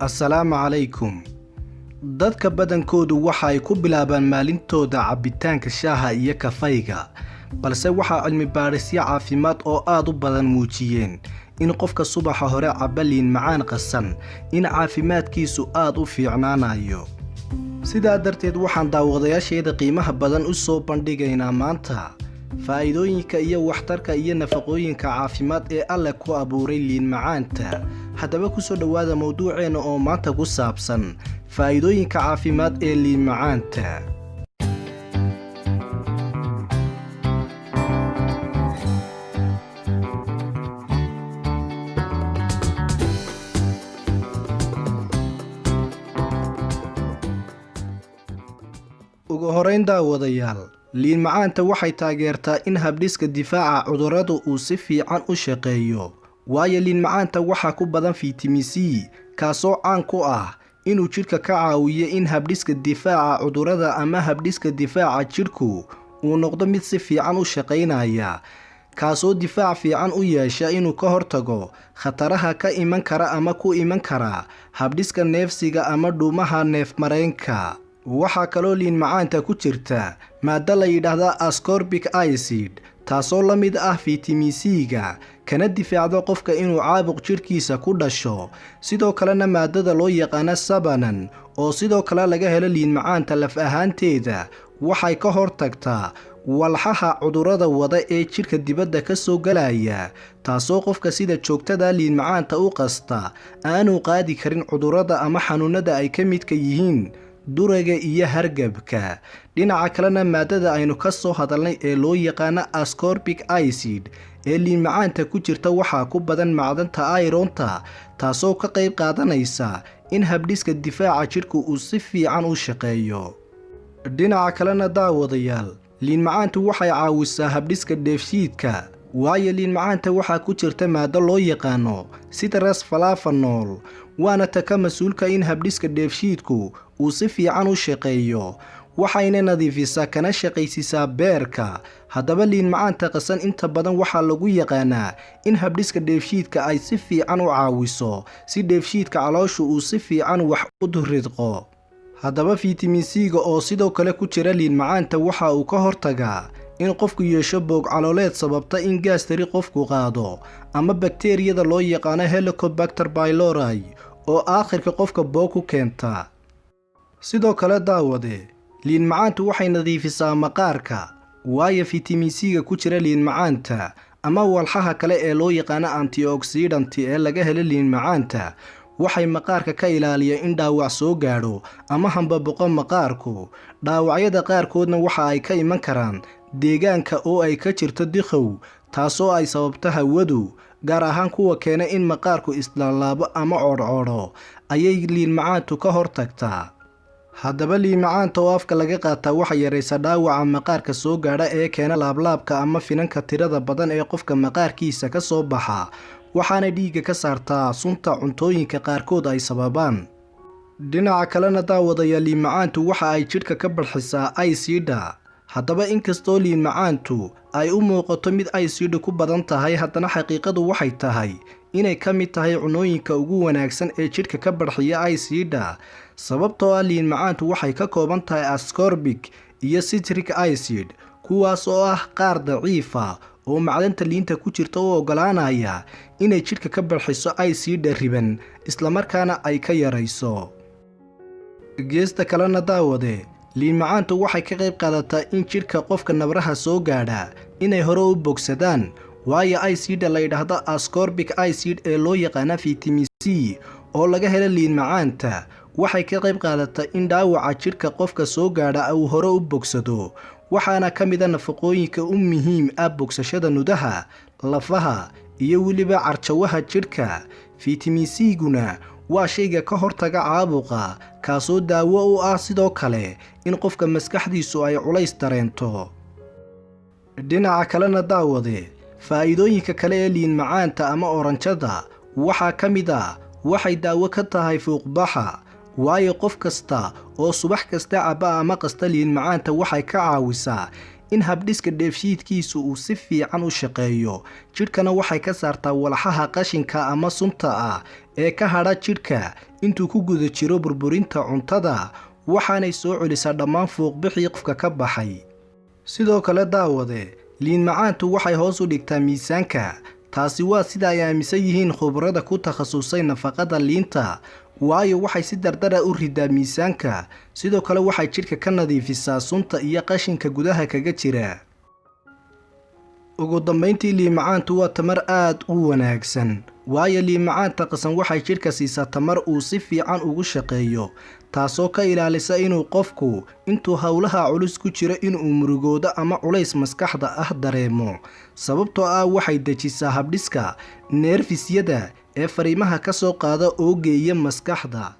Assalaamu calaykum. Dadka badankoodu waxa ay ku bilaabaan maalintooda cabitaanka shaaha iyo kafayga, balse waxaa cilmi baarisyo caafimaad oo aad u badan muujiyeen in qofka subaxa hore caba liin macaan qasan in caafimaadkiisu aad u fiicnaanayo. Sidaa darteed waxaan daawadayaasheeda qiimaha badan u soo bandhigaynaa maanta faa'iidooyinka iyo waxtarka iyo nafaqooyinka caafimaad ee Alle ku abuuray liin macaanta. Haddaba ku soo dhawaada mowduuceena oo maanta ku saabsan faa'iidooyinka caafimaad ee liin macaanta. ugu horeyn daawadayaal, liin macaanta waxay taageertaa in habdhiska difaaca cudurradu uu si fiican u shaqeeyo. waayo liin macaanta waxaa ku badan fitamiin C kaasoo caan ku ah inuu jidhka ka caawiyo in habdhiska difaaca cudurrada ama habdhiska difaaca jidhku uu noqdo mid si fiican u shaqaynaya, kaasoo difaac fiican u yeesha inuu ka hortago khataraha ka iman kara ama ku iman kara habdhiska neefsiga ama dhuumaha neefmareenka. waxaa kaloo liin macaanta ku jirta maaddo la yidhaahda ascorbic acid taasoo la mid ah fitamiin C-ga kana difaacdo qofka inuu caabuq jidhkiisa ku dhasho. sidoo kalena maadada loo yaqaano sabanan oo sidoo kale laga helo liin macaanta laf ahaanteeda waxay ka hortagtaa walxaha cudurrada wada ee jidhka dibadda ka soo galaya, taasoo qofka sida joogtada liin macaanta u qasta aanu qaadi karin cudurrada ama xanuunada ay ka midka yihiin durayga iyo hargabka. dhinaca kalena maadada aynu ka soo hadalnay ee loo yaqaano ascorbic acid ee liin macaanta ku jirta waxaa ku badan macdanta ironta, taasoo ka qayb qaadanaysa in habdhiska difaaca jidhku uu si fiican u shaqeeyo. dhinaca kalena daawadayaal, liin macaantu waxay caawisaa habdhiska dheefshiidka, waayo liin macaanta waxaa ku jirta maaddo loo yaqaano citrus flavonoid waana ta ka mas-uulka in habdhiska dheefshiidku uu si fiican u shaqeeyo, waxayna nadiifisaa kana shaqaysiisaa beerka. haddaba liin macaanta qasan inta badan waxaa lagu yaqaanaa in habdhiska dheefshiidka ay si fiican u caawiso si dheefshiidka calooshu uu si fiican wax u ridqo. haddaba fitamiin C-ga oo sidoo kale ku jira liin macaanta waxa uu ka hortagaa in qofku yeesho boog calooleed sababta in gaastari qofku qaado ama bakteeriyada loo yaqaano helicobacter pylori oo aakhirka qofka boog ku keenta. sidoo kale daawade, liin macaantu waxay nadiifisaa maqaarka, waayo fitamiin C-ga ku jira liin macaanta ama walxaha kale ee loo yaqaano antioxidant ee laga helo liin macaanta waxay maqaarka ka ilaaliya in dhaawac soo gaadho ama hambaboqo maqaarku. dhaawacyada qaarkoodna waxa ay ka iman karaan deegaanka oo ay ka jirto dikhow, taasoo ay sababto hawadu, gaar ahaan kuwa keena in maqaarku islaalaabo ama codhcodho ayay liin macaantu ka hortagtaa. haddaba liin macaanta oo afka laga qaataa waxay yaraysaa dhaawaca maqaarka soo gaadha ee keena laablaabka ama finanka tirada badan ee qofka maqaarkiisa ka soo baxa, waxaana dhiigga ka saartaa sunta cuntooyinka qaarkood ay sababaan. dhinaca kalena daawadayaal, liin macaantu waxa ay jidhka ka barxisaa aysiidha. haddaba inkastoo liin macaantu ay u muuqato mid aysiidha ku badan tahay, haddana xaqiiqadu waxay tahay inay ka mid tahay cunooyinka ugu wanaagsan ee jidhka ka barxiya aysiidha, sababtoo ah liin macaantu waxay ka kooban tahay ascorbic iyo citric acid kuwaas oo ah qaar daciifa oo macdanta liinta ku jirta u oggolaanaya inay jidhka ka barxiso aysiidha riban islamarkaana ay ka yarayso. geesta kalena daawade, liin macaantu waxay ka qayb qaadataa in jidhka qofka nabraha soo gaadha inay hore u bogsadaan, waayo aysiidha la yidhaahdo ascorbic acid ee loo yaqaana fitamiin C oo laga helo liin macaanta waxay ka qayb qaadataa in dhaawaca jidhka qofka soo gaadha uu hore u bogsado, waxaana ka mid a nafaqooyinka u muhiim ah bogsashada nudaha, lafaha iyo weliba carjawaha jidhka. fitamiin C-guna waa shayga ka hortaga caabuqa, kaasoo daawo u ah sidoo kale in qofka maskaxdiisu ay culays dareento. dhinaca kalena daawade, faa'iidooyinka kale ee liin macaanta ama oranjada waxaa ka mid ah waxay daawo ka tahay fuuqbaxa, waayo qof kasta oo subax kasta caba ama qasta liin macaanta waxay ka caawisaa in habdhiska dheefshiidkiisu uu si fiican u shaqeeyo. Jidhkana waxay ka saartaa walxaha qashinka ama sunta ah ee ka hadha jidhka intuu ku guda jiro burburinta cuntada, waxaanay soo celisaa dhammaan fuuqbixii qofka ka baxay. Sidoo kale daawade, liin macaantu waxay hoos u dhigtaa miisaanka. Taasi waa sida ay aaminsan yihiin khubarada ku takhasusay nafaqada liinta, waayo waxay si dardar u ridaa miisaanka. Sidoo kale waxay jidhka ka nadiifisaa sunta iyo qashinka gudaha kaga jira. Ugu dambeyntii, liin macaantu waa tamar aad u wanaagsan, waayo liin macaanta qasan waxay jidhka siisaa tamar uu si fiican ugu shaqeeyo, taasoo ka ilaalisa inuu qofku intuu hawlaha culus ku jiro inuu murugoodo ama culays maskaxda ah dareemo, sababtoo ah waxay dejisaa habdhiska neerfisyada ee fariimaha ka soo qaada oo geeya maskaxda.